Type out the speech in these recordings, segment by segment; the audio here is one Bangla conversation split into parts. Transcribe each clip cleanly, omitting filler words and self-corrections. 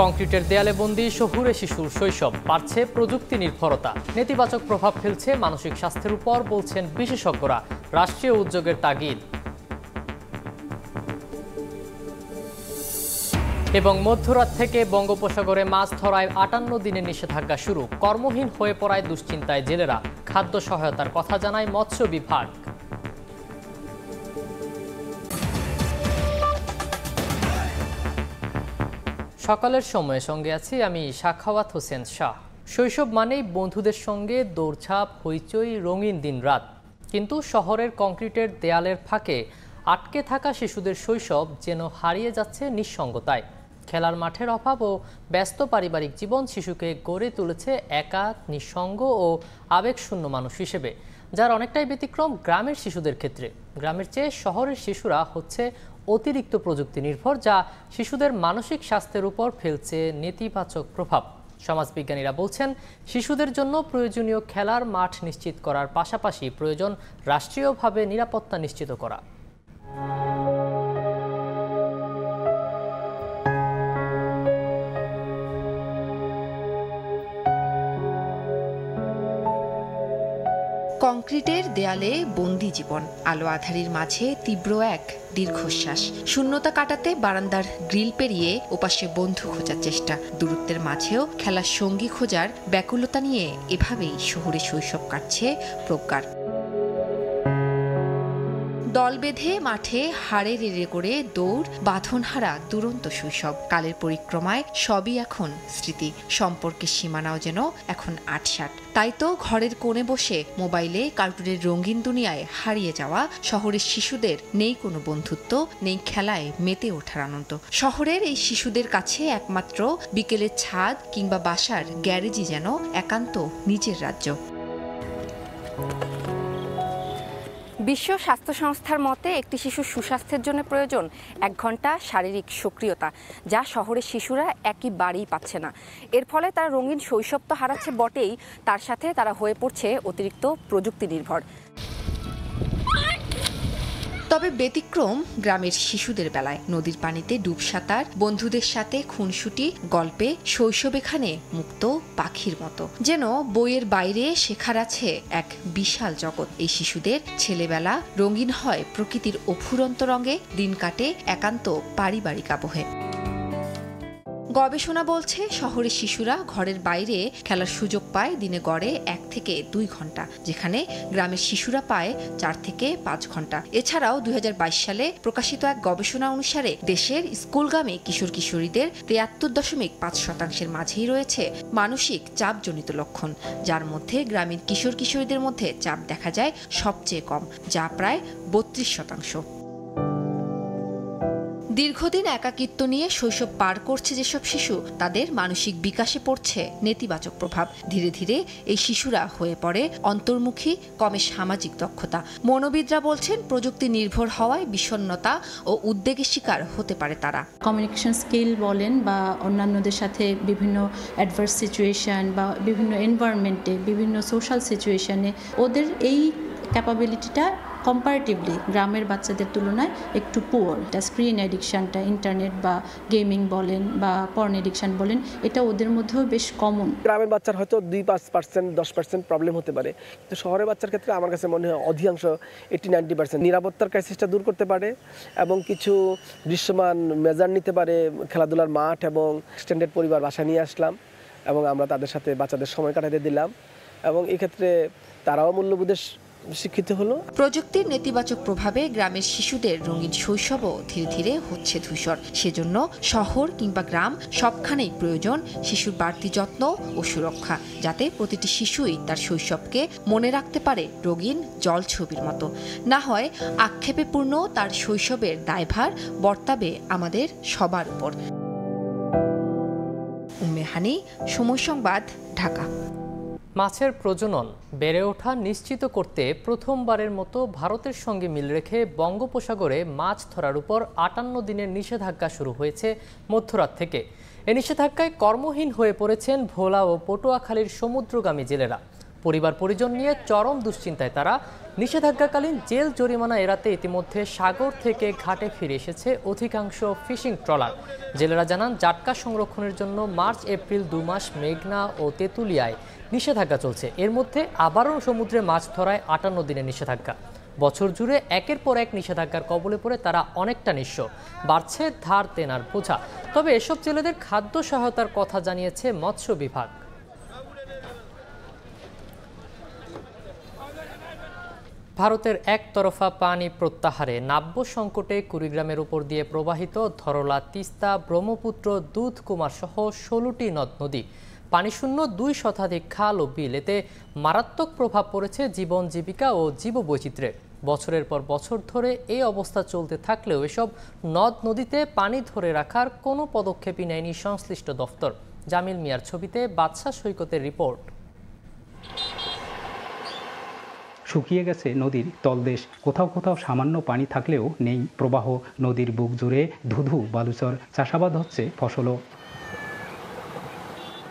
কংক্রিটের দেয়ালে বন্দী শহুরে শিশুর শৈশব, বাড়ছে প্রযুক্তি নির্ভরতা, নেতিবাচক প্রভাব ফেলছে মানসিক স্বাস্থ্যের উপর, বলছেন বিশেষজ্ঞরা। রাষ্ট্রীয় উদ্যোগের তাগিদ। এবং মধ্যরাত থেকে বঙ্গোপসাগরে মাছ ধরায় ৫৮ দিনের নিষেধাজ্ঞা শুরু। কর্মহীন হয়ে পড়ায় দুশ্চিন্তায় জেলেরা। খাদ্য সহায়তার কথা জানায় মৎস্য বিভাগ। সকালের সময়ে সঙ্গে আছি আমি সাখাওয়াত হোসেন শাহ। শৈশব মানেই বন্ধুদের সঙ্গে দৌড়ঝাঁপ, হইচই, রঙিন দিন রাত। কিন্তু শহরের কংক্রিটের দেয়ালের ফাঁকে আটকে থাকা শিশুদের শৈশব যেন হারিয়ে যাচ্ছে নিঃসঙ্গতায়। খেলার মাঠের অভাব ও ব্যস্ত পারিবারিক জীবন শিশুকে গড়ে তুলেছে একা, নিঃসঙ্গ ও আবেগশূন্য মানুষ হিসেবে, যার অনেকটাই ব্যতিক্রম গ্রামের শিশুদের ক্ষেত্রে। গ্রামের চেয়ে শহরের শিশুরা হচ্ছে অতিরিক্ত প্রযুক্তি নির্ভর, যা শিশুদের মানসিক স্বাস্থ্যের উপর ফেলছে নেতিবাচক প্রভাব। সমাজবিজ্ঞানীরা বলছেন, শিশুদের জন্য প্রয়োজনীয় খেলার মাঠ নিশ্চিত করার পাশাপাশি প্রয়োজন রাষ্ট্রীয়ভাবে নিরাপত্তা নিশ্চিত করা। কংক্রিটের দেয়ালে বন্দি জীবন, আলো আঁধারির মাঝে তীব্র এক দীর্ঘশ্বাস। শূন্যতা কাটাতে বারান্দার গ্রিল পেরিয়ে ওপাশে বন্ধু খোঁজার চেষ্টা, দূরত্বের মাঝেও খেলার সঙ্গী খোঁজার ব্যাকুলতা নিয়ে এভাবেই শহুরে শৈশব কাটছে প্রজ্ঞার। দল বেঁধে মাঠে হাড়ে রেড়ে করে দৌড়, বাঁধনহারা দুরন্ত শৈশব। কালের পরিক্রমায় সবই এখন স্মৃতি, সম্পর্কের সীমানাও যেন এখন আটসাট। তাই তো ঘরের কোণে বসে মোবাইলে কার্টুনের রঙিন দুনিয়ায় হারিয়ে যাওয়া শহরের শিশুদের নেই কোনো বন্ধুত্ব, নেই খেলায় মেতে ওঠার আনন্দ। শহরের এই শিশুদের কাছে একমাত্র বিকেলের ছাদ কিংবা বাসার গ্যারেজই যেন একান্ত নিজের রাজ্য। বিশ্ব স্বাস্থ্য সংস্থার মতে একটি শিশুর সুস্বাস্থ্যের জন্য প্রয়োজন ১ ঘন্টা শারীরিক সক্রিয়তা, যা শহরের শিশুরা একেবারেই পাচ্ছে না। এর ফলে তারা রঙিন শৈশব তো হারাচ্ছে বটেই, তার সাথে তারা হয়ে পড়ছে অতিরিক্ত প্রযুক্তি নির্ভর। তবে ব্যতিক্রম গ্রামের শিশুদের বেলায়। নদীর পানিতে ডুব সাঁতার, বন্ধুদের সাথে খুনসুটি, গল্পে শৈশব এখানে মুক্ত পাখির মতো, যেন বইয়ের বাইরে শেখার আছে এক বিশাল জগৎ। এই শিশুদের ছেলেবেলা রঙিন হয় প্রকৃতির অফুরন্ত রঙে, দিন কাটে একান্ত পারিবারিক আবহে। গবেষণা বলছে, শহরের শিশুরা ঘরের বাইরে খেলার সুযোগ পায় দিনে গড়ে ১ থেকে ২ ঘন্টা, যেখানে গ্রামের শিশুরা পায় ৪ থেকে ৫ ঘন্টা। এছাড়াও ২০২২ সালে প্রকাশিত এক গবেষণা অনুসারে দেশের স্কুলগামী কিশোর কিশোরীদের ৭৩.৫% মাঝেই রয়েছে মানসিক চাপজনিত লক্ষণ, যার মধ্যে গ্রামীণ কিশোর কিশোরীদের মধ্যে চাপ দেখা যায় সবচেয়ে কম, যা প্রায় ৩২%। দীর্ঘদিন একাকিত্ব নিয়ে শৈশব পার করছে যেসব শিশু, তাদের মানসিক বিকাশে পড়ছে নেতিবাচক প্রভাব। ধীরে ধীরে এই শিশুরা হয়ে পড়ে অন্তর্মুখী, কমে সামাজিক দক্ষতা। মনোবিদরা বলছেন, প্রযুক্তি নির্ভর হওয়ায় বিষণ্ণতা ও উদ্বেগের শিকার হতে পারে তারা। কমিউনিকেশন স্কিল বলেন বা অন্যান্যদের সাথে বিভিন্ন অ্যাডভার্স সিচুয়েশন বা বিভিন্ন এনভায়রনমেন্টে, বিভিন্ন সোশ্যাল সিচুয়েশনে ওদের এই ক্যাপাবিলিটিটা কম্পারেটিভলি গ্রামের বাচ্চাদের তুলনায় একটু পুয়ার। এটা স্ক্রিন অ্যাডিকশানটা, ইন্টারনেট বা গেমিং বলেন বা পর্ন অ্যাডিকশান বলেন, এটা ওদের মধ্যেও বেশ কমন। গ্রামের বাচ্চার হয়তো 2-5%, 10% প্রবলেম হতে পারে, কিন্তু শহরের বাচ্চার ক্ষেত্রে আমার কাছে মনে হয় অধিকাংশ 80-90% নিরাপত্তার ক্রাইসিসটা দূর করতে পারে এবং কিছু দৃশ্যমান মেজার নিতে পারে। খেলাধুলার মাঠ এবং এক্সটেন্ডেড পরিবার বাসায় নিয়ে আসলাম এবং আমরা তাদের সাথে বাচ্চাদের সময় কাটাতে দিলাম এবং এক্ষেত্রে তারাও মূল্যবোধের শিক্ষিত হলো। প্রযুক্তির নেতিবাচক প্রভাবে গ্রামের শিশুদের রঙিন শৈশবও ধীরে ধীরে হচ্ছে ধূসর। সেজন্য শহর কিংবা গ্রাম সবখানেই প্রয়োজন শিশুর বাড়তি যত্ন ও সুরক্ষা, যাতে প্রতিটি শিশুই তার শৈশবকে মনে রাখতে পারে রঙিন জলছবির মতো। না হয় আক্ষেপেপূর্ণ তার শৈশবের দায়ভার বর্তাবে আমাদের সবার উপর। উম্মে হানি, সময় সংবাদ, ঢাকা। মাছের প্রজনন বেড়ে ওঠা নিশ্চিত করতে প্রথমবারের মতো ভারতের সঙ্গে মিল রেখে বঙ্গোপসাগরে মাছ ধরার উপর ৫৮ দিনের নিষেধাজ্ঞা শুরু হয়েছে মধ্যরাত থেকে। এ নিষেধাজ্ঞায় কর্মহীন হয়ে পড়েছেন ভোলা ও পটুয়াখালীর সমুদ্রগামী জেলেরা। পরিবার পরিজন নিয়ে চরম দুশ্চিন্তায় তারা। নিষেধাজ্ঞাকালীন জেল জরিমানা এড়াতে ইতিমধ্যে সাগর থেকে ঘাটে ফিরে এসেছে অধিকাংশ ফিশিং ট্রলার। জেলেরা জানান, জাটকা সংরক্ষণের জন্য মার্চ এপ্রিল 2 মাস মেঘনা ও তেঁতুলিয়ায় নিষেধাজ্ঞা চলছে। এর মধ্যে আবারও সমুদ্রে মাছ ধরায় 58 দিনের নিষেধাজ্ঞা। বছর জুড়ে একের পর এক নিষেধাজ্ঞার কবলে পড়ে তারা অনেকটা নিঃস্ব। বাড়ছে ধার দেনার বোঝা। তবে এসব জেলেদের খাদ্য সহায়তার কথা জানিয়েছে মৎস্য বিভাগ। ভারতের একতরফা পানি প্রত্যাহারে নাব্য সংকটে কুড়িগ্রামের উপর দিয়ে প্রবাহিত ধরলা, তিস্তা, ব্রহ্মপুত্র, দুধকুমার সহ 16টি নদ নদী, পানিশূন্য 2 শতাধিক খাল ও বিল। এতে মারাত্মক প্রভাব পড়েছে জীবন জীবিকা ও জীববৈচিত্র্যের। বছরের পর বছর ধরে এই অবস্থা চলতে থাকলেও এসব নদ নদীতে পানি ধরে রাখার কোনো পদক্ষেপই নেয়নি সংশ্লিষ্ট দফতর। জামিল মিয়ার ছবিতে বাদশা সৈকতের রিপোর্ট। শুকিয়ে গেছে নদীর তলদেশ। কোথাও কোথাও সামান্য পানি থাকলেও নেই প্রবাহ। নদীর বুক জুড়ে ধুধু বালুচর, চাষাবাদ হচ্ছে ফসলও।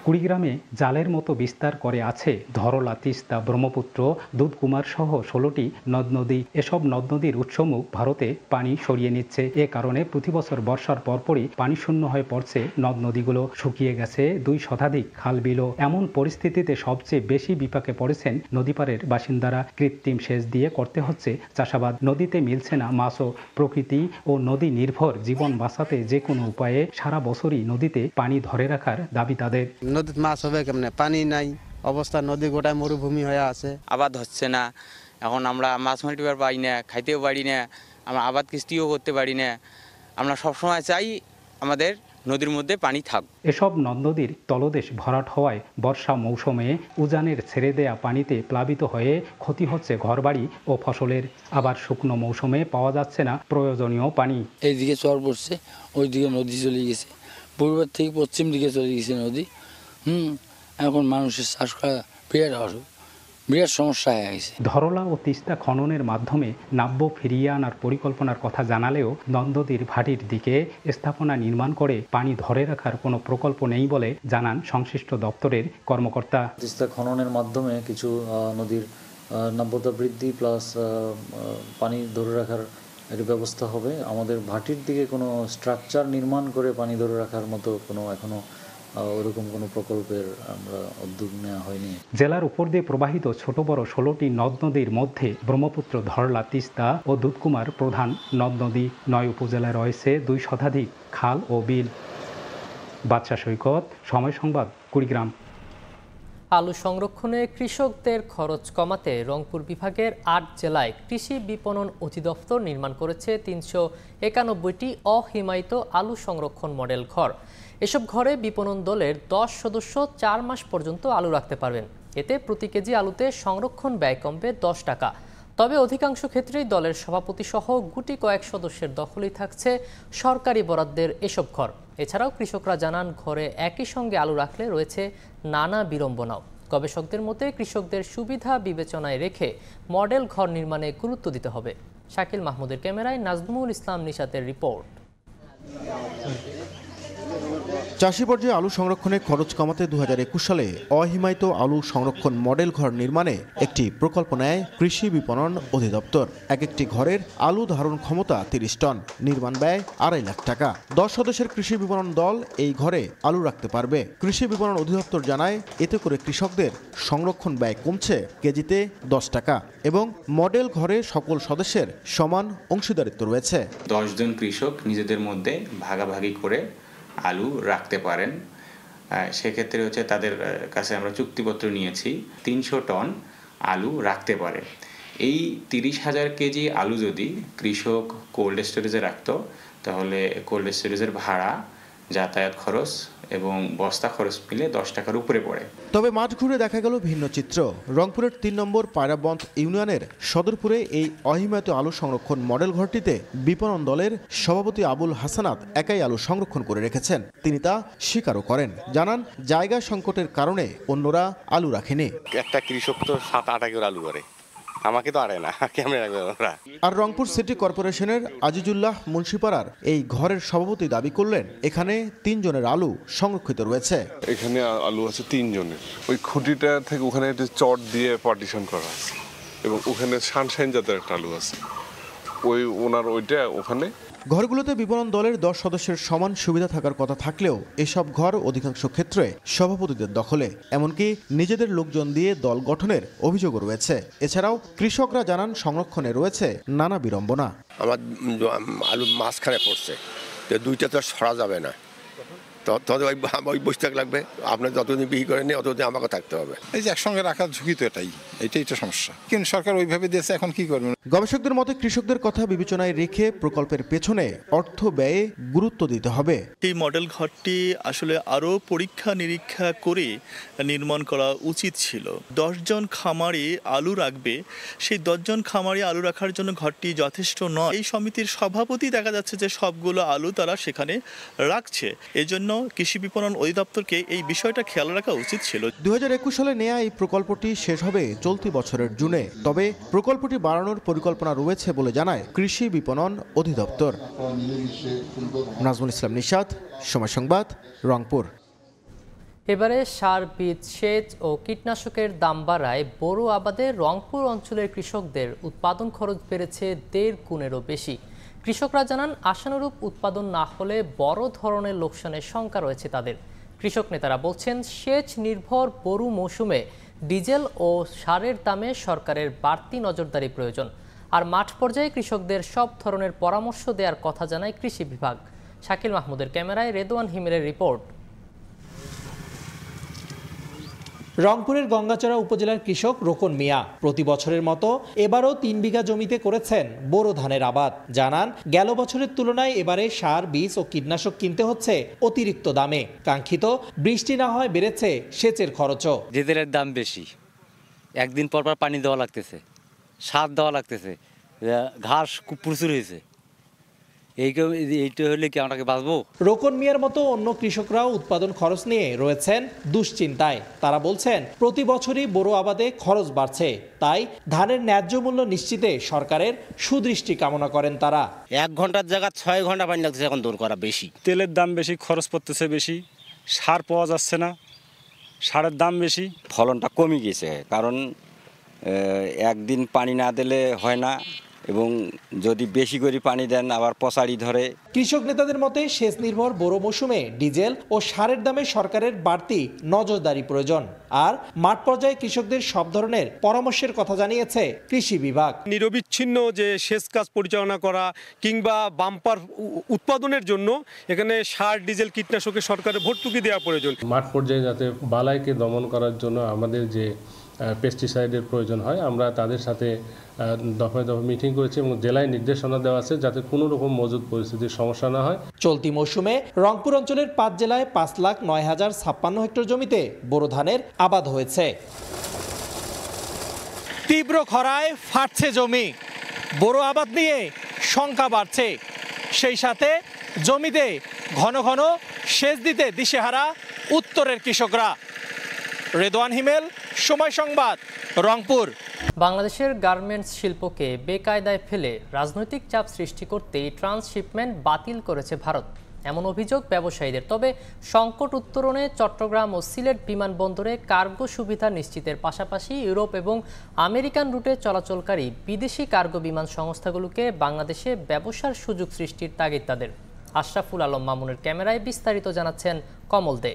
কুড়িগ্রামে জালের মতো বিস্তার করে আছে ধরলা, তিস্তা, ব্রহ্মপুত্র, দুধকুমার সহ 16টি নদ নদী। এসব নদ নদীর উৎসমুখ ভারতে পানি সরিয়ে নিচ্ছে। এ কারণে প্রতি বছর বর্ষার পরপরই পানি শূন্য হয়ে পড়ছে নদ নদীগুলো। শুকিয়ে গেছে 2 শতাধিক খাল বিলও। এমন পরিস্থিতিতে সবচেয়ে বেশি বিপাকে পড়েছেন নদীপাড়ের বাসিন্দারা। কৃত্রিম সেচ দিয়ে করতে হচ্ছে চাষাবাদ। নদীতে মিলছে না মাছও। প্রকৃতি ও নদী নির্ভর জীবন বাঁচাতে যে কোনো উপায়ে সারা বছরই নদীতে পানি ধরে রাখার দাবি তাদের। নদীতে মাছ হবে কেমনে? পানি নাই অবস্থা, নদী গোটায় মরুভূমি হয়ে আছে, আবাদ হচ্ছে না। এখন আমরা মাছ মারিবার পারি না, খাইতেও পারি না, আমরা আবাদ কিস্তিও করতে পারি না। আমরা সবসময় চাই আমাদের নদীর মধ্যে পানি থাক। এসব নদ নদীর তলদেশ ভরাট হওয়ায় বর্ষা মৌসুমে উজানের ছেড়ে দেয়া পানিতে প্লাবিত হয়ে ক্ষতি হচ্ছে ঘরবাড়ি ও ফসলের। আবার শুকনো মৌসুমে পাওয়া যাচ্ছে না প্রয়োজনীয় পানি। এইদিকে চর পড়ছে, ওইদিকে নদী চলে গেছে, পূর্বের থেকে পশ্চিম দিকে চলে গেছে নদী। এখন মানুষের চাষ করা বিরাট সমস্যা হয়ে গেছে। ধরলা ও তিস্তা খননের মাধ্যমে নাব্য ফিরিয়ে আনার পরিকল্পনার কথা জানালেও নদ নদীর ভাটির দিকে স্থাপনা নির্মাণ করে পানি ধরে রাখার কোনো প্রকল্প নেই বলে জানান সংশ্লিষ্ট দপ্তরের কর্মকর্তা। তিস্তা খননের মাধ্যমে কিছু নদীর নাব্যতা বৃদ্ধি প্লাস পানি ধরে রাখার এর ব্যবস্থা হবে। আমাদের ভাটির দিকে কোনো স্ট্রাকচার নির্মাণ করে পানি ধরে রাখার মতো কোনো এখনো ওরকম কোনো প্রকল্পের আমরা উদ্যোগ নেওয়া হয়নি। জেলার উপর দিয়ে প্রবাহিত ছোট বড় 16টি নদ নদীর মধ্যে ব্রহ্মপুত্র, ধরলা, তিস্তা ও দুধকুমার প্রধান নদ নদী। 9 উপজেলায় রয়েছে 2 শতাধিক খাল ও বিল। বাদশা সৈকত, সময় সংবাদ, কুড়িগ্রাম। আলু সংরক্ষণে কৃষকদের খরচ কমাতে রংপুর বিভাগের 8 জেলায় কৃষি বিপণন অধিদপ্তর নির্মাণ করেছে 391টি অহিমায়িত আলু সংরক্ষণ মডেল ঘর। এসব ঘরে বিপণন দলের 10 সদস্য 4 মাস পর্যন্ত আলু রাখতে পারবেন। এতে প্রতি কেজি আলুতে সংরক্ষণ ব্যয় কমবে 10 টাকা। তবে অধিকাংশ ক্ষেত্রেই দলের সভাপতি সহ গুটি কয়েক সদস্যের দখলেই থাকছে সরকারি বরাদ্দের এসব ঘর। এছাড়াও কৃষকরা জানান, ঘরে একই সঙ্গে আলু রাখলে রয়েছে নানা বিড়ম্বনাও। গবেষকদের মতে কৃষকদের সুবিধা বিবেচনায় রেখে মডেল ঘর নির্মাণে গুরুত্ব দিতে হবে। শাকিল মাহমুদের ক্যামেরায় নাজমুল ইসলাম নিশাতের রিপোর্ট। চাষি পর্যায়ে আলু সংরক্ষণে খরচ কমাতে 2021 সালে অহিমায়িত আলু সংরক্ষণ মডেল ঘর নির্মাণে একটি প্রকল্প নেয় কৃষি বিপণন অধিদপ্তর। একটি ঘরের আলু ধারণ ক্ষমতা 30 টন, নির্মাণ ব্যয় 2.5 লাখ টাকা। 10 সদস্যের কৃষি বিপণন দল এই ঘরে আলু রাখতে পারবে। কৃষি বিপণন অধিদপ্তর জানায়, এতে করে কৃষকদের সংরক্ষণ ব্যয় কমছে কেজিতে 10 টাকা এবং মডেল ঘরে সকল সদস্যের সমান অংশীদারিত্ব রয়েছে। 10 জন কৃষক নিজেদের মধ্যে ভাগাভাগি করে আলু রাখতে পারেন। সেক্ষেত্রে হচ্ছে তাদের কাছে আমরা চুক্তিপত্র নিয়েছি 300 টন আলু রাখতে পারে। এই 30,000 কেজি আলু যদি কৃষক কোল্ড স্টোরেজে রাখতো, তাহলে কোল্ড স্টোরেজের ভাড়া, যাতায়াত খরচ এবং বস্তা খরচ মিলে 10 টাকার উপরে পড়ে। তবে মাঠ ঘুরে দেখা গেল ভিন্ন চিত্র। রংপুরের 3 নম্বর পায়রাবন্ধ ইউনিয়নের সদরপুরে এই অহিমায়িত আলু সংরক্ষণ মডেল ঘরটিতে বিপণন দলের সভাপতি আবুল হাসানাত একাই আলু সংরক্ষণ করে রেখেছেন। তিনি তা স্বীকারও করেন। জানান, জায়গা সংকটের কারণে অন্যরা আলু রাখেনি। একটা কৃষক তো 7-8 একর আলু করে, আমাকে তো আরে না, কেমনে রাখবে ওরা। আর রংপুর সিটি কর্পোরেশনের আজিজুল্লাহ মুন্সিপাড়ার এই ঘরের সভাপতি দাবি করলেন এখানে 3 জনের আলু সংরক্ষিত রয়েছে। এখানে আলু আছে 3 জনের, ওই খুঁটিটা থেকে ওখানে একটা চট দিয়ে পার্টিশন করা আছে এবং ওখানে সানশাইন জাতের একটা আলু আছে, ওইটা ওখানে। ঘরগুলোতে বিপণন দলের 10 সদস্যের সমান সুবিধা থাকার কথা থাকলেও এসব ঘর অধিকাংশ ক্ষেত্রে সভাপতিদের দখলে, এমনকি নিজেদের লোকজন দিয়ে দল গঠনের অভিযোগও রয়েছে। এছাড়াও কৃষকরা জানান সংরক্ষণে রয়েছে নানা বিড়ম্বনা। আমার আলু মাঝখানে পড়ছে, তো 2টা তো সরা যাবে না, ওই বসে থাকা লাগবে। আপনার যতদিন বিক্রি করেনি অতদিন আমাকে থাকতে হবে। এই যে একসঙ্গে রাখার ঝুঁকি তো এটাই তো সমস্যা। কিন্তু সরকার ওইভাবে দিয়েছে, এখন কি করবে? গবেষকদের মতে কৃষকদের কথা বিবেচনায় রেখে প্রকল্পের পেছনে অর্থ ব্যয়ে গুরুত্ব দিতে হবে। এই মডেল ঘরটি আসলে আরও পরীক্ষা নিরীক্ষা করে নির্মাণ করা উচিত ছিল। 10 জন খামারি আলু রাখবে, সেই 10 জন খামারি আলু রাখার জন্য ঘরটি যথেষ্ট নয়। এই সমিতির সভাপতি দেখা যাচ্ছে যে সবগুলো আলু তারা সেখানে রাখছে। এজন্য কৃষি বিপণন অধিদপ্তরকে এই বিষয়টা খেয়াল রাখা উচিত ছিল। 2021 সালে নেয়া এই প্রকল্পটি শেষ হবে চলতি বছরের জুনে। তবে প্রকল্পটি বাড়ানোর পরিকল্পনা রয়েছে বলে জানায় কৃষি বিপণন অধিদপ্তর। নাজমুল ইসলাম নিশাত, সময় সংবাদ, রংপুর। এবারে সার, বীজ, সেচ ও কীটনাশকের দাম বাড়ায় বোরো আবাদের রংপুর অঞ্চলের কৃষকদের উৎপাদন খরচ বেড়েছে 1.5 গুণেরও বেশি। কৃষকরা জানান আশানুরূপ উৎপাদন না হলে বড় ধরনের লোকসানের শঙ্কা রয়েছে তাদের। কৃষক নেতারা বলছেন সেচ নির্ভর বোরো মৌসুমে ডিজেল ও সারের দামে সরকারের বাড়তি নজরদারি প্রয়োজন। আর মাঠ পর্যায়ে কৃষকদের সব ধরনের পরামর্শ দেওয়ার কথা জানায় কৃষি বিভাগ। শাকিল মাহমুদের ক্যামেরায় রেদওয়ান হিমেলের রিপোর্ট। রংপুরের গঙ্গাচড়া উপজেলার কৃষক রোকন মিয়া প্রতি বছরের মতো এবারও 3 বিঘা জমিতে করেছেন বোরো ধানের আবাদ। জানান গেল বছরের তুলনায় এবারে সার, বীজ ও কীটনাশক কিনতে হচ্ছে অতিরিক্ত দামে। কাঙ্ক্ষিত বৃষ্টি না হয় বেড়েছে সেচের খরচও। ডিজেলের দাম বেশি, একদিন পর পানি দেওয়া লাগতেছে, সার দেওয়া লাগতেছে, ঘাস খুব প্রচুর হয়েছে। এইটা হলে কি আমরা বাঁচবো? রোকন মিয়ার মতো অন্য কৃষকরাও উৎপাদন খরচ নিয়ে রয়েছেন দুশ্চিন্তায়। তারা বলছেন প্রতি বছরই বোরো আবাদে খরচ বাড়ছে, তাই ধানের ন্যায্য মূল্য নিশ্চিতে সরকারের সুদৃষ্টি কামনা করেন তারা। 1 ঘন্টার জায়গা 6 ঘন্টা পানি লাগছে এখন দৌড় করা বেশি। তেলের দাম বেশি, খরচ পড়তেছে বেশি, সার পাওয়া যাচ্ছে না, সারের দাম বেশি। ফলনটা কমে গেছে, কারণ একদিন পানি না দিলে হয় না, এবং যদি বেশি করে পানি দেন আবার পচাড়ি ধরে। কৃষক নেতাদের মতে সেচ নির্ভর বোরো মৌসুমে ডিজেল ও সারের দামে সরকারের বাড়তি নজরদারি প্রয়োজন। আর মাঠ পর্যায়ে কৃষকদের সব ধরনের পরামর্শের কথা জানিয়েছে কৃষি বিভাগ। নিরবিচ্ছিন্ন যে সেচ কাজ পরিচালনা করা কিংবা বাম্পার উৎপাদনের জন্য এখানে সার, ডিজেল, কীটনাশকে সরকারের ভর্তুকি দেওয়া প্রয়োজন। মাঠ পর্যায়ে যাতে বালাইকে দমন করার জন্য আমাদের যে পেস্টিসাইডের প্রয়োজন হয়, আমরা তাদের সাথে দফায় দফায় মিটিং করেছি এবং জেলায় নির্দেশনা দেওয়া আছে যাতে কোনো রকম মজুদ পরিস্থিতির সমস্যা না হয়। চলতি মৌসুমে রংপুর অঞ্চলের 5 জেলায় 5,09,056 হেক্টর জমিতে বোরো ধানের আবাদ হয়েছে। তীব্র খরায় ফাটছে জমি, বোরো আবাদ নিয়ে শঙ্কা বাড়ছে। সেই সাথে জমিতে ঘন ঘন সেচ দিতে দিশেহারা উত্তরের কৃষকরা। রেদওয়ান হিমেল, সময় সংবাদ, রংপুর। বাংলাদেশের গার্মেন্টস শিল্পকে বেকায়দায় ফেলে রাজনৈতিক চাপ সৃষ্টি করতেই ট্রান্সশিপমেন্ট বাতিল করেছে ভারত, এমন অভিযোগ ব্যবসায়ীদের। তবে সংকট উত্তরণে চট্টগ্রাম ও সিলেট বিমানবন্দরে কার্গো সুবিধা নিশ্চিতের পাশাপাশি ইউরোপ এবং আমেরিকান রুটে চলাচলকারী বিদেশি কার্গো বিমান সংস্থাগুলোকে বাংলাদেশে ব্যবসার সুযোগ সৃষ্টির তাগিদ তাদের। আশরাফুল আলম মামুনের ক্যামেরায় বিস্তারিত জানাচ্ছেন কমল দে।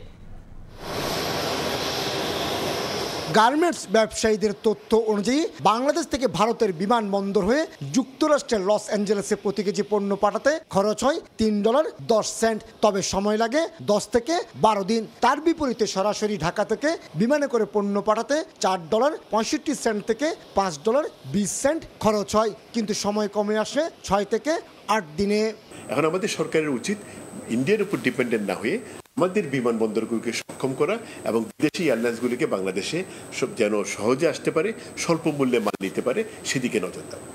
গার্মেন্টস ব্যবসায়ীদের তথ্য অনুযায়ী বাংলাদেশ থেকে ভারতের বিমানবন্দর হয়ে যুক্তরাষ্ট্রের লস অ্যাঞ্জেলেসে প্রতি কেজি পণ্য পাঠাতে খরচ হয় $3.10, তবে সময় লাগে 10 থেকে 12 দিন। তার বিপরীতে সরাসরি ঢাকা থেকে বিমানে করে পণ্য পাঠাতে $4.65 থেকে $5.20 খরচ হয়, কিন্তু সময় কমে আসে 6 থেকে 8 দিনে। এখন আমাদের সরকারের উচিত ইন্ডিয়ার উপর ডিপেন্ডেন্ট না হয়ে আমাদের বিমানবন্দরগুলোকে সক্ষম করা এবং বিদেশি এয়ারলাইন্সগুলিকে বাংলাদেশে যেন সহজে আসতে পারে, স্বল্প মূল্যে মাল নিতে পারে, সেদিকে নজর দেওয়া।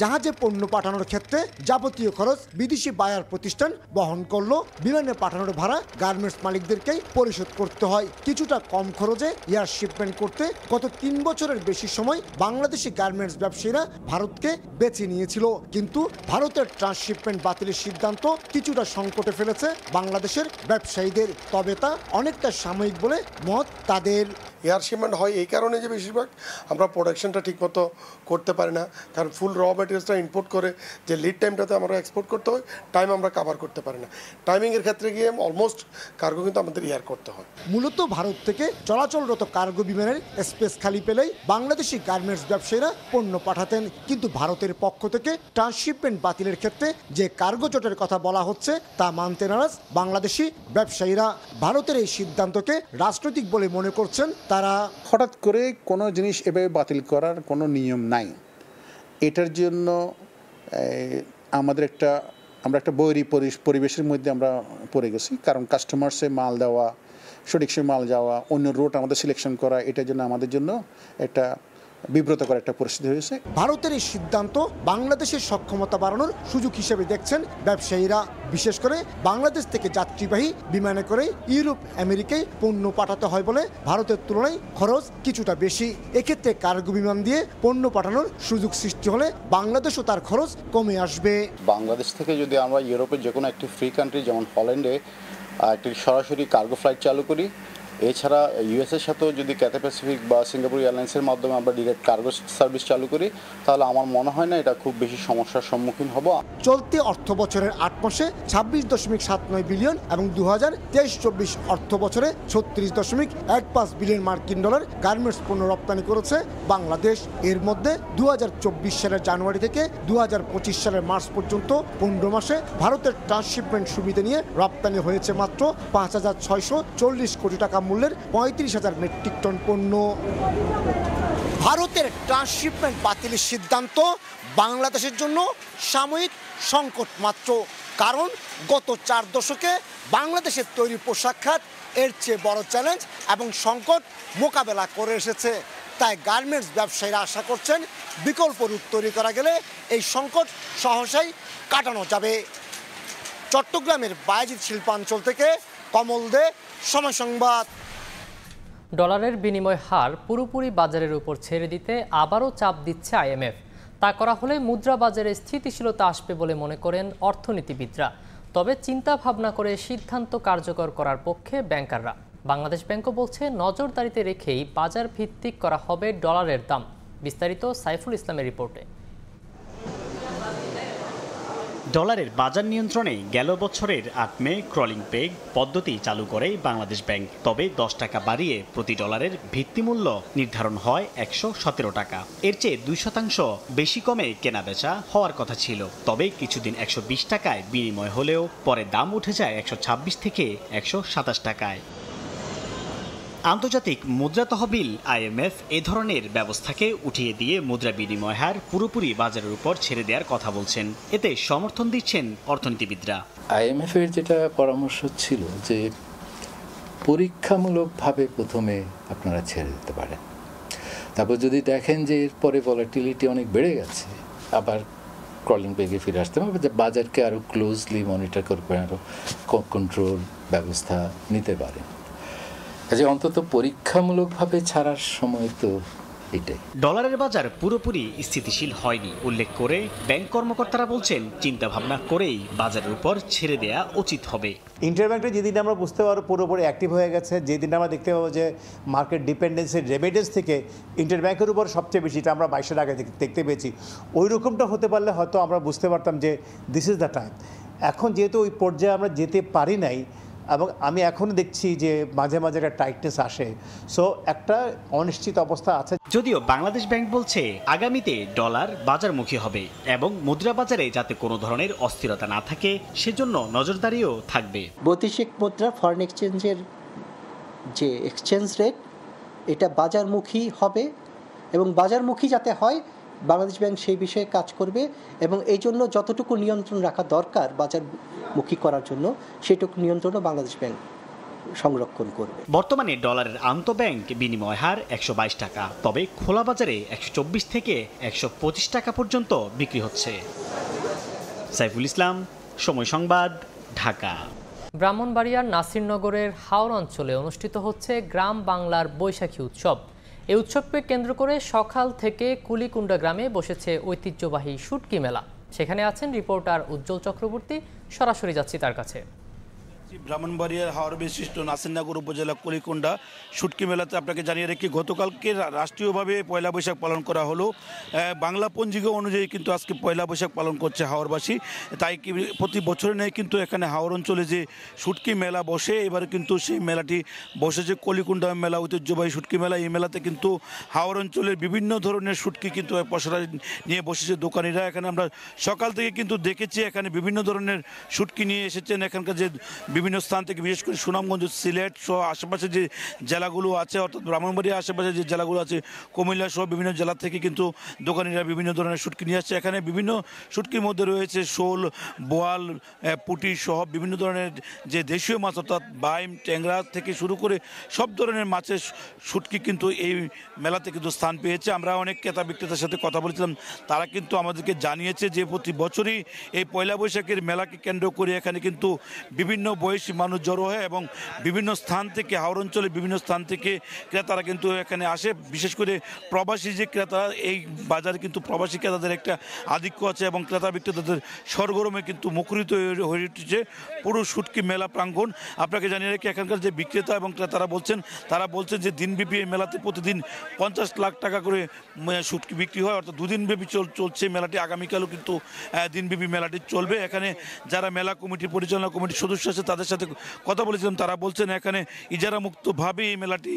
জাহাজে পণ্য পাঠানোর ক্ষেত্রে যাবতীয় খরচ বিদেশি বায়ার প্রতিষ্ঠান বহন করলো, বিমানে পাঠানোর ভাড়া গার্মেন্টস মালিকদেরকেই পরিশোধ করতে হয়। কিছুটা কম খরচে এয়ার শিপমেন্ট করতে গত 3 বছরের বেশি সময় বাংলাদেশি গার্মেন্টস ব্যবসায়ীরা ভারতকে বেছে নিয়েছিল, কিন্তু ভারতের ট্রান্সশিপমেন্ট বাতিলের সিদ্ধান্ত কিছুটা সংকটে ফেলেছে বাংলাদেশের ব্যবসায়ীদের। তবে তা অনেকটা সাময়িক বলে মত তাদের। এয়ার শিপমেন্ট হয় এই কারণে যে বেশিরভাগ আমরা প্রোডাকশনটা ঠিকমতো করতে পারি না, কারণ ফুল র ম্যাটেরিয়ালসটা ইম্পোর্ট করে যে লিড টাইমটাতে আমরা এক্সপোর্ট করতে হয়, টাইম আমরা কভার করতে পারি না। টাইমিংয়ের ক্ষেত্রে গিয়ে অলমোস্ট কার্গো কিন্তু আমাদের এয়ার করতে হয়। মূলত ভারত থেকে চলাচলরত কার্গো বিমানের স্পেস খালি পেলেই বাংলাদেশি গার্মেন্টস ব্যবসায়ীরা পণ্য পাঠাতেন, কিন্তু ভারতের পক্ষ থেকে ট্রান্সশিপমেন্ট বাতিলের ক্ষেত্রে যে কার্গো জোটের কথা বলা হচ্ছে তা মানতে নারাজ বাংলাদেশি ব্যবসায়ীরা। ভারতের এই সিদ্ধান্তকে রাজনৈতিক বলে মনে করছেন তারা। হঠাৎ করে কোনো জিনিস এভাবে বাতিল করার কোনো নিয়ম নাই। এটার জন্য আমরা একটা বৈরী পরিবেশের মধ্যে আমরা পড়ে গেছি, কারণ কাস্টমার্সে মাল দেওয়া, সঠিক সময় মাল যাওয়া, অন্য রুট আমাদের সিলেকশন করা, এটার জন্য আমাদের জন্য একটা বিব্রতকর একটা পরিস্থিতি হয়েছে। ভারতের এই সিদ্ধান্ত বাংলাদেশের সক্ষমতা বাড়ানোর সুযোগ হিসেবে দেখছেন ব্যবসায়ীরা। বিশেষ করে বাংলাদেশ থেকে যাত্রীবাহী বিমানে করে ইউরোপ আমেরিকায় পণ্য পাঠাতে হয় বলে ভারতের তুলনায় খরচ কিছুটা বেশি। এক্ষেত্রে কার্গো বিমান দিয়ে পণ্য পাঠানোর সুযোগ সৃষ্টি হলে বাংলাদেশও তার খরচ কমে আসবে। বাংলাদেশ থেকে যদি আমরা ইউরোপের যে কোনো একটি ফ্রি কান্ট্রি যেমন হল্যান্ডে একটি সরাসরি কার্গো ফ্লাইট চালু করি, এছাড়া ইউএসের সাথেও যদি ক্যাথে প্যাসিফিক বা সিঙ্গাপুর এয়ারলাইন্সের মাধ্যমে আমরা ডিরেক্ট কার্গো সার্ভিস চালু করি, তাহলে আমার মনে হয় না এটা খুব বেশি সমস্যার সম্মুখীন হব। চলতি অর্থ বছরের 8 মাসে 26.79 বিলিয়ন এবং 2023-24 অর্থ বছরে 36.15 বিলিয়ন মার্কিন ডলার গার্মেন্টস পণ্য রপ্তানি করেছে বাংলাদেশ। এর মধ্যে 2024 সালের জানুয়ারি থেকে 2025 সালের মার্চ পর্যন্ত 15 মাসে ভারতের ট্রান্সশিপমেন্ট সুবিধা নিয়ে রপ্তানি হয়েছে মাত্র 5,640 কোটি টাকা মূল্যের 35,000 মেট্রিক টন পণ্য। ভারতের ট্রান্সশিপমেন্ট বাতিলের সিদ্ধান্ত বাংলাদেশের জন্য সাময়িক সংকট মাত্র, কারণ গত 4 দশকে বাংলাদেশের তৈরি পোশাক খাত এর চেয়ে বড় চ্যালেঞ্জ এবং সংকট মোকাবেলা করে এসেছে। তাই গার্মেন্টস ব্যবসায়ীরা আশা করছেন বিকল্প রূপ তৈরি করা গেলে এই সংকট সহসাই কাটানো যাবে। চট্টগ্রামের বায়েজিদ শিল্পাঞ্চল থেকে কমল দে, সময় সংবাদ। ডলারের বিনিময় হার পুরোপুরি বাজারের উপর ছেড়ে দিতে আবারও চাপ দিচ্ছে আইএমএফ। তা করা হলে মুদ্রা বাজারে স্থিতিশীলতা আসবে বলে মনে করেন অর্থনীতিবিদরা। তবে চিন্তা ভাবনা করে সিদ্ধান্ত কার্যকর করার পক্ষে ব্যাংকাররা। বাংলাদেশ ব্যাংকও বলছে নজরদারিতে রেখেই বাজার ভিত্তিক করা হবে ডলারের দাম। বিস্তারিত সাইফুল ইসলামের রিপোর্টে। ডলারের বাজার নিয়ন্ত্রণে গেল বছরের 8 মে ক্রলিং পেগ পদ্ধতি চালু করে বাংলাদেশ ব্যাংক। তবে 10 টাকা বাড়িয়ে প্রতি ডলারের ভিত্তিমূল্য নির্ধারণ হয় 117 টাকা। এর চেয়ে 2% বেশি কমে কেনাবেচা হওয়ার কথা ছিল। তবে কিছুদিন 120 টাকায় বিনিময় হলেও পরে দাম উঠে যায় 126 থেকে 127 টাকায়। আন্তর্জাতিক মুদ্রা তহবিল আইএমএফ এ ধরনের ব্যবস্থাকে উঠিয়ে দিয়ে মুদ্রা বিনিময় হার পুরোপুরি বাজারের উপর ছেড়ে দেওয়ার কথা বলছেন। এতে সমর্থন দিচ্ছেন অর্থনীতিবিদরা। আইএমএফ এর যেটা পরামর্শ ছিল যে পরীক্ষামূলকভাবে প্রথমে আপনারা ছেড়ে দিতে পারেন, তারপর যদি দেখেন যে এরপরে ভলাটিলিটি অনেক বেড়ে গেছে, আবার ক্রলিং পেগে ফিরে আসতে হবে, যে বাজারকে আরও ক্লোজলি মনিটর করবেন, আরও কন্ট্রোল ব্যবস্থা নিতে পারেন। কাজে অন্তত পরীক্ষামূলকভাবে ছাড়ার সময় তো এটাই। ডলারের বাজার পুরোপুরি স্থিতিশীল হয়নি উল্লেখ করে ব্যাংক কর্মকর্তারা বলছেন চিন্তা ভাবনা করেই বাজারের উপর ছেড়ে দেয়া উচিত হবে। ইন্টারব্যাংকটা যেদিন আমরা বুঝতে পারবো পুরোপুরি অ্যাক্টিভ হয়ে গেছে, যেদিন আমরা দেখতে পাবো যে মার্কেট ডিপেন্ডেন্সির রেমিটেন্স থেকে ইন্টারব্যাংকের উপর সবচেয়ে বেশি, এটা আমরা 22-এর আগে দেখতে পেয়েছি, ওই রকমটা হতে পারলে হয়তো আমরা বুঝতে পারতাম যে দিস ইজ দ্য টাইম। এখন যেহেতু ওই পর্যায়ে আমরা যেতে পারি নাই, এবং আমি এখনও দেখছি যে মাঝে মাঝে একটা টাইটনেস আসে, সো একটা অনিশ্চিত অবস্থা আছে। যদিও বাংলাদেশ ব্যাংক বলছে আগামীতে ডলার বাজারমুখী হবে এবং মুদ্রা বাজারে যাতে কোনো ধরনের অস্থিরতা না থাকে সেজন্য নজরদারিও থাকবে। বৈদেশিক মুদ্রা ফরেন এক্সচেঞ্জের যে এক্সচেঞ্জ রেট, এটা বাজারমুখী হবে এবং বাজারমুখী যাতে হয় বাংলাদেশ ব্যাংক সেই বিষয়ে কাজ করবে এবং এই জন্য যতটুকু নিয়ন্ত্রণ রাখা দরকার বাজারমুখী করার জন্য সেটুকু নিয়ন্ত্রণও বাংলাদেশ ব্যাংক সংরক্ষণ করবে। বর্তমানে ডলারের আন্তঃব্যাংক বিনিময় হার 122 টাকা, তবে খোলা বাজারে 124 থেকে 125 টাকা পর্যন্ত বিক্রি হচ্ছে। সাইফুল ইসলাম, সময় সংবাদ, ঢাকা। ব্রাহ্মণবাড়িয়ার নাসিরনগরের হাওর অঞ্চলে অনুষ্ঠিত হচ্ছে গ্রাম বাংলার বৈশাখী উৎসব। এই উৎসবকে কেন্দ্র করে সকাল থেকে কুলিকুণ্ডা গ্রামে বসেছে ঐতিহ্যবাহী শুটকি মেলা। সেখানে আছেন রিপোর্টার উজ্জ্বল চক্রবর্তী, সরাসরি যাচ্ছি তার কাছে। ব্রাহ্মণবাড়িয়ার হাওর বিশিষ্ট নাসিরনগর উপজেলা কুলিকুণ্ডা শুটকি মেলাতে আপনাকে জানিয়ে রাখি, গতকালকে রাষ্ট্রীয়ভাবে পয়লা বৈশাখ পালন করা হলো। বাংলা পঞ্জিকা অনুযায়ী কিন্তু আজকে পয়লা বৈশাখ পালন করছে হাওরবাসী। তাই কি প্রতি বছরের নেই কিন্তু এখানে হাওর অঞ্চলে যে শুটকি মেলা বসে, এবারে কিন্তু সেই মেলাটি বসেছে কুলিকুণ্ডা মেলা, ঐতিহ্যবাহী শুটকি মেলা। এই মেলাতে কিন্তু হাওর অঞ্চলের বিভিন্ন ধরনের শুটকি কিন্তু পসরা নিয়ে বসেছে দোকানিরা। এখানে আমরা সকাল থেকে কিন্তু দেখেছি এখানে বিভিন্ন ধরনের শুটকি নিয়ে এসেছেন। এখানকার যে বিভিন্ন স্থান থেকে, বিশেষ করে সুনামগঞ্জ, সিলেট সহ আশেপাশে যে জেলাগুলো আছে, অর্থাৎ ব্রাহ্মণবাড়িয়া আশেপাশে যে জেলাগুলো আছে, কুমিল্লা সহ বিভিন্ন জেলা থেকে কিন্তু দোকানিরা বিভিন্ন ধরনের শুটকি নিয়ে আসছে। এখানে বিভিন্ন শুটকির মধ্যে রয়েছে শোল, বোয়াল, পুঁটি সহ বিভিন্ন ধরনের যে দেশীয় মাছ, অর্থাৎ বাইম, ট্যাংরা থেকে শুরু করে সব ধরনের মাছের শুটকি কিন্তু এই মেলাতে কিন্তু স্থান পেয়েছে। আমরা অনেক ক্রেতা বিক্রেতার সাথে কথা বলেছিলাম, তারা কিন্তু আমাদেরকে জানিয়েছে যে প্রতি বছরই এই পয়লা বৈশাখের মেলাকে কেন্দ্র করে এখানে কিন্তু বিভিন্ন বয়সী মানুষ জড়ো হয় এবং বিভিন্ন স্থান থেকে, হাওর অঞ্চলে বিভিন্ন স্থান থেকে ক্রেতারা কিন্তু এখানে আসে। বিশেষ করে প্রবাসী যে ক্রেতা, এই বাজারে কিন্তু প্রবাসী ক্রেতাদের একটা আধিক্য আছে এবং ক্রেতা বিক্রেতাদের সরগরমে কিন্তু মুখরিত হয়ে উঠেছে পুরো শুটকি মেলা প্রাঙ্গণ। আপনাকে জানিয়ে রাখি, এখানকার যে বিক্রেতা এবং ক্রেতারা তারা বলছেন যে দিনব্যাপী এই মেলাতে প্রতিদিন 50 লাখ টাকা করে শুটকি বিক্রি হয়, অর্থাৎ দুদিনব্যাপী চলছে মেলাটি। আগামীকালও কিন্তু দিনব্যাপী মেলাটি চলবে। এখানে যারা মেলা কমিটির পরিচালনা কমিটির সদস্য আছে তাদের সাথে কথা বলেছিলাম, তারা বলছেন এখানে ইজারা মুক্তভাবে এই মেলাটি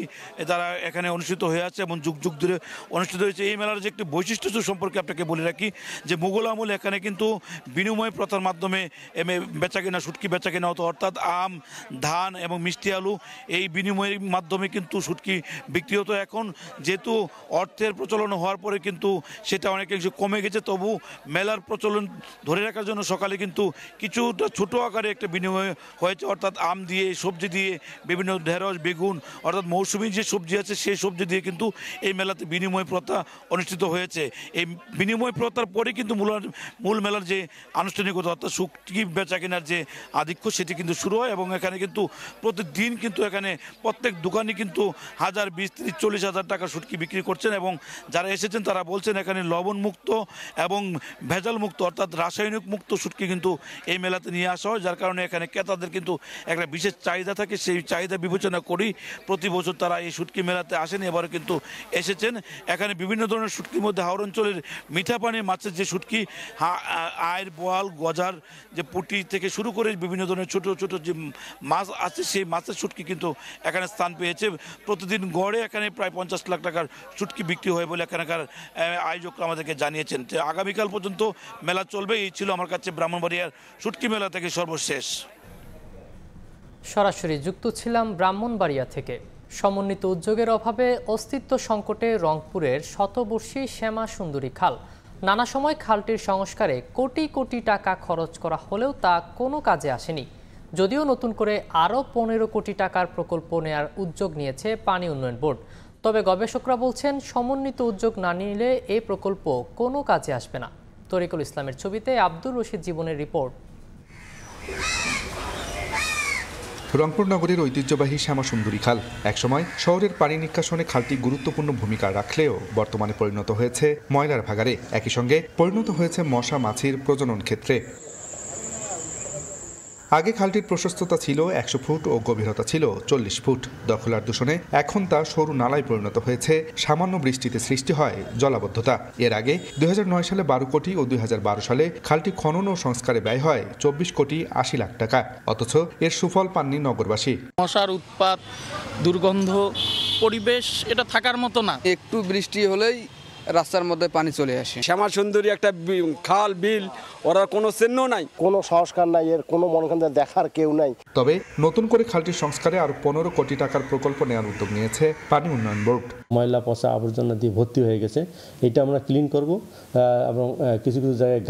তারা এখানে অনুষ্ঠিত হয়ে আছে এবং যুগ যুগ ধরে অনুষ্ঠিত হয়েছে। এই মেলার যে একটি বৈশিষ্ট্য সম্পর্কে আপনাকে বলে রাখি যে মুঘল আমলে এখানে কিন্তু বিনিময় প্রথার মাধ্যমে বেচা কেনা, শুটকি বেচা কেনা হতো, অর্থাৎ আম, ধান এবং মিষ্টি আলু, এই বিনিময়ের মাধ্যমে কিন্তু শুটকি বিক্রি হতো। এখন যেহেতু অর্থের প্রচলন হওয়ার পরে কিন্তু সেটা অনেকাংশে কমে গেছে, তবু মেলার প্রচলন ধরে রাখার জন্য সকালে কিন্তু কিছুটা ছোট আকারে একটা বিনিময় হয়েছে, অর্থাৎ আম দিয়ে, সবজি দিয়ে, বিভিন্ন ঢেঁড়স, বেগুন, অর্থাৎ মৌসুমী যে সবজি আছে সেই সবজি দিয়ে কিন্তু এই মেলাতে বিনিময় প্রথা অনুষ্ঠিত হয়েছে। এই বিনিময় প্রথার পরে কিন্তু মূল মেলার যে আনুষ্ঠানিকতা, অর্থাৎ শুটকি বেচা কেনার যে আধিক্য, সেটি কিন্তু শুরু হয় এবং এখানে কিন্তু প্রতিদিন কিন্তু এখানে প্রত্যেক দোকানে কিন্তু 1000, 20, 30, 40 হাজার টাকা শুটকি বিক্রি করছেন এবং যারা এসেছেন তারা বলছেন এখানে লবণ মুক্ত এবং ভেজাল মুক্ত, অর্থাৎ রাসায়নিক মুক্ত শুটকি কিন্তু এই মেলাতে নিয়ে আসা হয়, যার কারণে এখানে ক্রেতাদের কিন্তু একটা বিশেষ চাহিদা থাকে। সেই চাহিদা বিবেচনা করেই প্রতি বছর তারা এই শুটকি মেলাতে আসেন, এবারে কিন্তু এসেছেন। এখানে বিভিন্ন ধরনের শুটকির মধ্যে হাওর অঞ্চলের মিঠা পানির মাছের যে শুটকি, আয়ের, বোয়াল, গজার, যে পুঁটি থেকে শুরু করে বিভিন্ন ধরনের ছোট ছোট যে মাছ আছে, সেই মাছের শুটকি কিন্তু এখানে স্থান পেয়েছে। প্রতিদিন গড়ে এখানে প্রায় 50 লাখ টাকার শুটকি বিক্রি হয় বলে এখানকার আয়োজকরা আমাদেরকে জানিয়েছেন। আগামীকাল পর্যন্ত মেলা চলবে। এই ছিল আমার কাছে ব্রাহ্মণবাড়িয়ার শুটকি মেলা থেকে সর্বশেষ। সরাসরি যুক্ত ছিলাম ব্রাহ্মণবাড়িয়া থেকে। সমন্বিত উদ্যোগের অভাবে অস্তিত্ব সংকটে রংপুরের শতবর্ষী শ্যামা সুন্দরী খাল। নানা সময় খালটির সংস্কারে কোটি কোটি টাকা খরচ করা হলেও তা কোনো কাজে আসেনি। যদিও নতুন করে আরও 15 কোটি টাকার প্রকল্প নেয়ার উদ্যোগ নিয়েছে পানি উন্নয়ন বোর্ড, তবে গবেষকরা বলছেন সমন্বিত উদ্যোগ না নিলে এই প্রকল্প কোনো কাজে আসবে না। তরিকুল ইসলামের ছবিতে আব্দুর রশিদ জীবনের রিপোর্ট। রংপুর নগরীর ঐতিহ্যবাহী শ্যামাসুন্দরী খাল একসময় শহরের পানি নিষ্কাশনে খালটি গুরুত্বপূর্ণ ভূমিকা রাখলেও বর্তমানে পরিণত হয়েছে ময়লার ভাগাড়ে। একই সঙ্গে পরিণত হয়েছে মশা মাছির প্রজনন ক্ষেত্রে। আগে খালটির প্রশস্ততা ছিল 100 ফুট ও গভীরতা ছিল 40 ফুট। দখলার দূষণে এখন তা সরু নালায় পরিণত হয়েছে। সামান্য বৃষ্টিতে সৃষ্টি হয় জলাবদ্ধতা। এর আগে 2009 সালে 12 কোটি ও 2012 সালে খালটি খনন ও সংস্কারে ব্যয় হয় 24 কোটি 80 লাখ টাকা। অথচ এর সুফল পাননি নগরবাসী। মশার উৎপাত, দুর্গন্ধ, পরিবেশ এটা থাকার মতো না। একটু বৃষ্টি হলেই রাস্তার মধ্যে পানি চলে আসে। শ্যামা সুন্দরী একটা খাল, বিল, ওরা কোনো চিহ্ন নাই, কোনো সংস্কার নাই, এর কোনো মনখান দেখার কেউ নাই। তবে নতুন করে খালটির সংস্কারে আরো 15 কোটি টাকার প্রকল্প নেওয়ার উদ্যোগ নিয়েছে পানি উন্নয়ন বোর্ড। ময়লা পচা আবর্জনা দিয়ে ভর্তি হয়ে গেছে। এটা আমরা ক্লিন করব এবং কিছু কিছু জায়গায়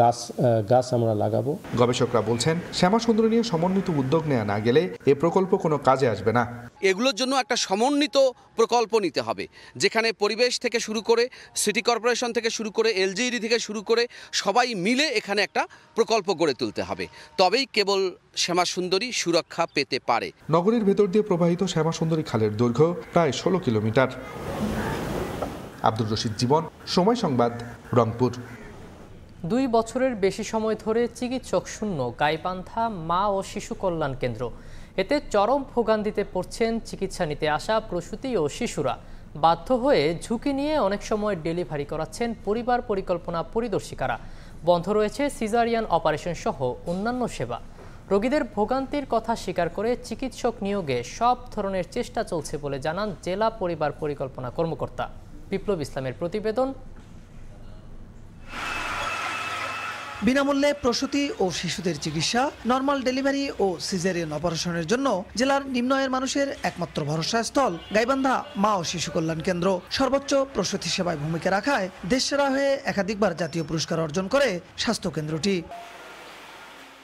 গাছ আমরা লাগাবো। গবেষকরা বলছেন শ্যামাসুন্দরী নিয়ে সমন্বিত উদ্যোগ নেওয়া না গেলে এ প্রকল্প কোনো কাজে আসবে না। এগুলোর জন্য একটা সমন্বিত প্রকল্প নিতে হবে, যেখানে পরিবেশ থেকে শুরু করে সিটি কর্পোরেশন থেকে শুরু করে এলজিইডি থেকে শুরু করে সবাই মিলে এখানে একটা প্রকল্প গড়ে তুলতে হবে। তবেই কেবল শ্যামাসুন্দরী সুরক্ষা পেতে পারে। নগরীর ভেতর দিয়ে প্রবাহিত শ্যামাসুন্দরী খালের দৈর্ঘ্য প্রায় 16 কিলোমিটার। আব্দুর রশিদ জীবন, সময় সংবাদ, রংপুর। 2 বছরের বেশি সময় ধরে চিকিৎসক শূন্য গাইবান্ধা মা ও শিশু কল্যাণ কেন্দ্র। এতে চরম ভোগান্তিতে পড়ছেন চিকিৎসা নিতে আসা প্রসূতি ও শিশুরা। বাধ্য হয়ে ঝুঁকি নিয়ে অনেক সময় ডেলিভারি করাচ্ছেন পরিবার পরিকল্পনা পরিদর্শিকারা। বন্ধ রয়েছে সিজারিয়ান অপারেশন সহ অন্যান্য সেবা। রোগীদের ভোগান্তির কথা স্বীকার করে চিকিৎসক নিয়োগে সব ধরনের চেষ্টা চলছে বলে জানান জেলা পরিবার পরিকল্পনা কর্মকর্তা বিপ্লব ইসলামের প্রতিবেদন। বিনামূল্যে প্রসূতি ও শিশুদের চিকিৎসা, নরমাল ডেলিভারি ও সিজারিয়ান অপারেশনের জন্য জেলার নিম্ন আয়ের মানুষের একমাত্র ভরসা স্থল গাইবান্ধা মা ও শিশু কল্যাণ কেন্দ্র সর্বোচ্চ প্রসূতি সেবায় ভূমিকা রাখায় দেশসেরা হয়ে একাধিকবার জাতীয় পুরস্কার অর্জন করে স্বাস্থ্য কেন্দ্রটি।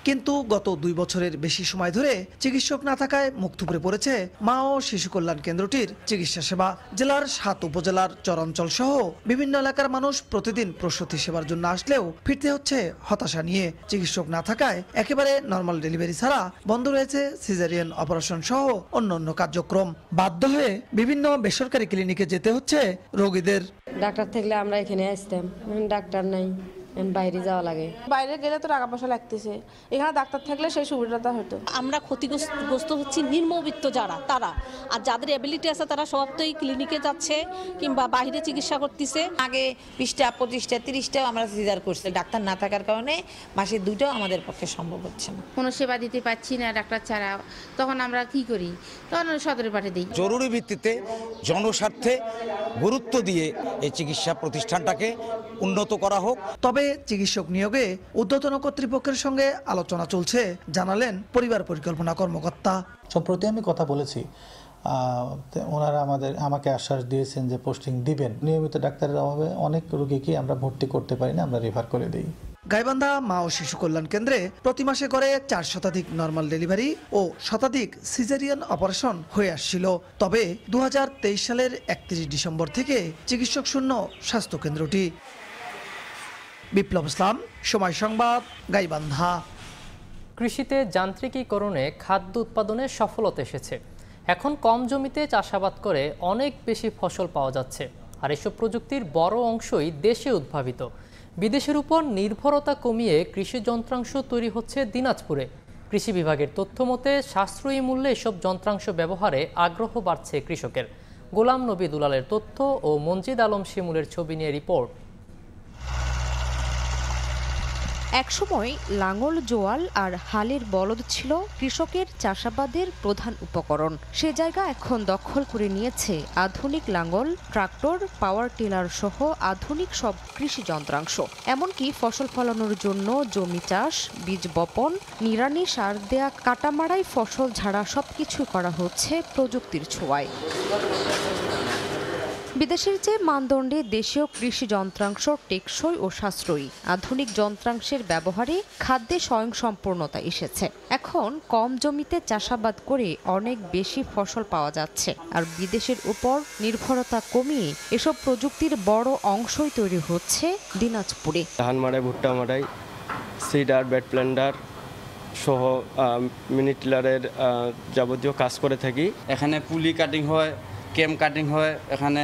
কিন্তু গত 2 বছরের বেশি সময় ধরে চিকিৎসক না থাকায় মুখ থুবড়ে পড়েছে মা ও শিশু কল্যাণ কেন্দ্রটির চিকিৎসা সেবা। জেলার 7 উপজেলার চরাঞ্চল সহ বিভিন্ন এলাকার মানুষ প্রতিদিন প্রসূতি সেবার জন্য আসলেও ফিরতে হচ্ছে হতাশা নিয়ে। চিকিৎসক না থাকায় একেবারে নরমাল ডেলিভারি ছাড়া বন্ধ রয়েছে সিজারিয়ান অপারেশন সহ অন্যান্য কার্যক্রম। বাধ্য হয়ে বিভিন্ন বেসরকারি ক্লিনিকে যেতে হচ্ছে রোগীদের। ডাক্তার থাকলে আমরা এখানে আসতাম, ডাক্তার নাই, বাইরে যাওয়া লাগে। বাইরে গেলে তো টাকা পয়সা লাগতেছে, এখানে ডাক্তার থাকলে সেই সুবিধাটা হতো। আমরা ক্ষতিগ্রস্ত হচ্ছি নিম্নবিত্ত যারা, তারা আর যাদের এবিলিটি আছে তারা সবটাই ক্লিনিকে যাচ্ছে কিংবা বাইরে চিকিৎসা করতেছে। আগে 20টা 25টা 30টাও আমরা সিজার করছি, ডাক্তার না থাকার কারণে মাসে 2টাও আমাদের পক্ষে সম্ভব হচ্ছে না। কোনো সেবা দিতে পারছি না ডাক্তার ছাড়া, তখন আমরা কি করি, তখন সদরে পাঠিয়ে দিই। জরুরি ভিত্তিতে জনস্বার্থে গুরুত্ব দিয়ে এই চিকিৎসা প্রতিষ্ঠানটাকে উন্নত করা হোক। তবে চিকিৎসক নিয়োগে ঊর্ধ্বতন কর্তৃপক্ষের সঙ্গে আলোচনা চলছে জানালেন পরিবার পরিকল্পনা কর্মকর্তা। সম্প্রতি আমি কথা বলেছি, ওনারা আমাকে আশ্বাস দিয়েছেন যে পোস্টিং দিবেন। নিয়মিত ডাক্তারের অভাবে অনেক রোগীকে আমরা ভর্তি করতে পারি না, আমরা রেফার করে দিই। গাইবান্ধা মা ও শিশু কল্যাণ কেন্দ্রে প্রতি মাসে করে 4 শতাধিক নরমাল ডেলিভারি ও শতাধিক সিজারিয়ান অপারেশন হয়ে আসছিল। তবে 2023 সালের 31 ডিসেম্বর থেকে চিকিৎসক শূন্য স্বাস্থ্য কেন্দ্রটি। বিপ্লব ইসলাম, সময় সংবাদ, গাইবান্ধা। কৃষিতে যান্ত্রিকীকরণে খাদ্য উৎপাদনে সফলতা এসেছে। এখন কম জমিতে চাষাবাদ করে অনেক বেশি ফসল পাওয়া যাচ্ছে। আর এসব প্রযুক্তির বড় অংশই দেশে উদ্ভাবিত। বিদেশের উপর নির্ভরতা কমিয়ে কৃষি যন্ত্রাংশ তৈরি হচ্ছে দিনাজপুরে। কৃষি বিভাগের তথ্য মতে সাশ্রয়ী মূল্যে এসব যন্ত্রাংশ ব্যবহারে আগ্রহ বাড়ছে কৃষকের। গোলাম নবী দুলালের তথ্য ও মঞ্জিদ আলম শিমুলের ছবি নিয়ে রিপোর্ট। একসময় লাঙল, জোয়াল আর হালের বলদ ছিল কৃষকের চাষাবাদের প্রধান উপকরণ। সে জায়গা এখন দখল করে নিয়েছে আধুনিক লাঙল, ট্রাক্টর, পাওয়ার টিলার সহ আধুনিক সব কৃষি যন্ত্রাংশ। এমনকি ফসল ফলানোর জন্য জমি চাষ, বীজ বপন, নিড়ানি, সার দেয়া, কাটামারাই, ফসল ঝাড়া সবকিছু করা হচ্ছে প্রযুক্তির ছোঁয়ায়। বিদেশের চেয়ে মানদণ্ডে দেশীয় কৃষি যন্ত্রাংশ টেকসই ও সাশ্রয়ী। আধুনিক যন্ত্রাংশের ব্যবহারে খাদ্যে স্বয়ংসম্পূর্ণতা এসেছে। এখন কম জমিতে চাষাবাদ করে অনেক বেশি ফসল পাওয়া যাচ্ছে। আর বিদেশের উপর নির্ভরতা কমিয়ে এসব প্রযুক্তির বড় অংশই তৈরি হচ্ছে দিনাজপুরে। ধান মাড়াই, ভুট্টা মাড়াই, সিডার, বেড প্ল্যান্ডার সহ মিনি টিলারের যাবতীয় কাজ করে থাকি। এখানে পুলি কাটিং হয়, কেম কাটিং হয়, এখানে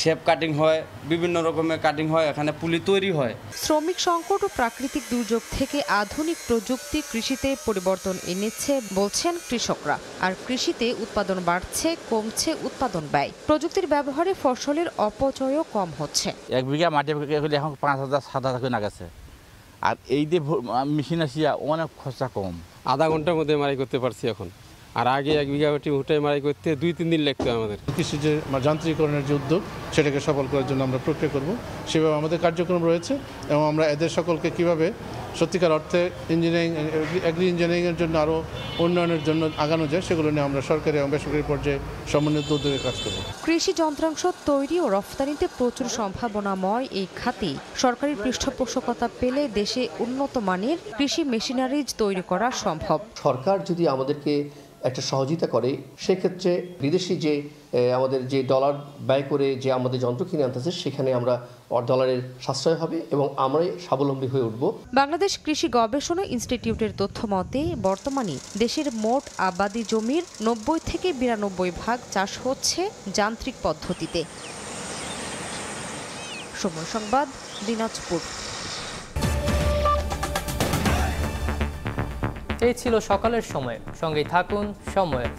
শেপ কাটিং হয়, বিভিন্ন রকমের কাটিং হয়, এখানে পুলি তৈরি হয়। শ্রমিক সংকট ও প্রাকৃতিক দুর্যোগ থেকে আধুনিক প্রযুক্তি কৃষিতে পরিবর্তন এনেছে বলছেন কৃষকরা। আর কৃষিতে উৎপাদন বাড়ছে, কমছে উৎপাদন ব্যয়। প্রযুক্তির ব্যবহারে ফসলের অপচয়ও কম হচ্ছে। 1 বিঘা মাটি এখন 5,000-7,000 করে গেছে। আর এই যে মেশিন আসিয়া অনেক খরচা কম, আধা ঘন্টার মধ্যে মারাই করতে পারছি এখন। আর আগে 1 বিঘা মাটি ভুট্টায় মারাই করতে 2-3 দিন লাগতো আমাদের। কৃষি যে যান্ত্রিকরণের যে উদ্যোগ, সেটাকে সফল করার জন্য আমরা প্রক্রিয়া করব, সেভাবে আমাদের কার্যক্রম রয়েছে এবং আমরা এদের সকলকে কিভাবে সত্যিকার অর্থে ইঞ্জিনিয়ারিং এগ্রি ইঞ্জিনিয়ারিংয়ের জন্য আরও উন্নয়নের জন্য আগানো যায়, সেগুলো নিয়ে আমরা সরকারি এবং বেসরকারি পর্যায়ে সমন্বিত উদ্যোগে কাজ করব। কৃষি যন্ত্রাংশ তৈরি ও রফতানিতে প্রচুর সম্ভাবনাময় এই খাতে সরকারি পৃষ্ঠপোষকতা পেলে দেশে উন্নত মানের কৃষি মেশিনারিজ তৈরি করা সম্ভব। সরকার যদি আমাদেরকে একটা সহযোগিতা করে, সেক্ষেত্রে বিদেশি যে আমাদের যে ডলার ব্যয় করে যে আমাদের যন্ত্র কিনে আনতেছে, সেখানে আমরা ডলারের সাশ্রয় হবে এবং আমরাই স্বাবলম্বী হয়ে উঠব। বাংলাদেশ কৃষি গবেষণা ইনস্টিটিউটের তথ্য মতে বর্তমানে দেশের মোট আবাদি জমির 90 থেকে 92% চাষ হচ্ছে যান্ত্রিক পদ্ধতিতে। সময় সংবাদ, দিনাজপুর। এই ছিল সকালের সময়, সঙ্গেই থাকুন সময়ের।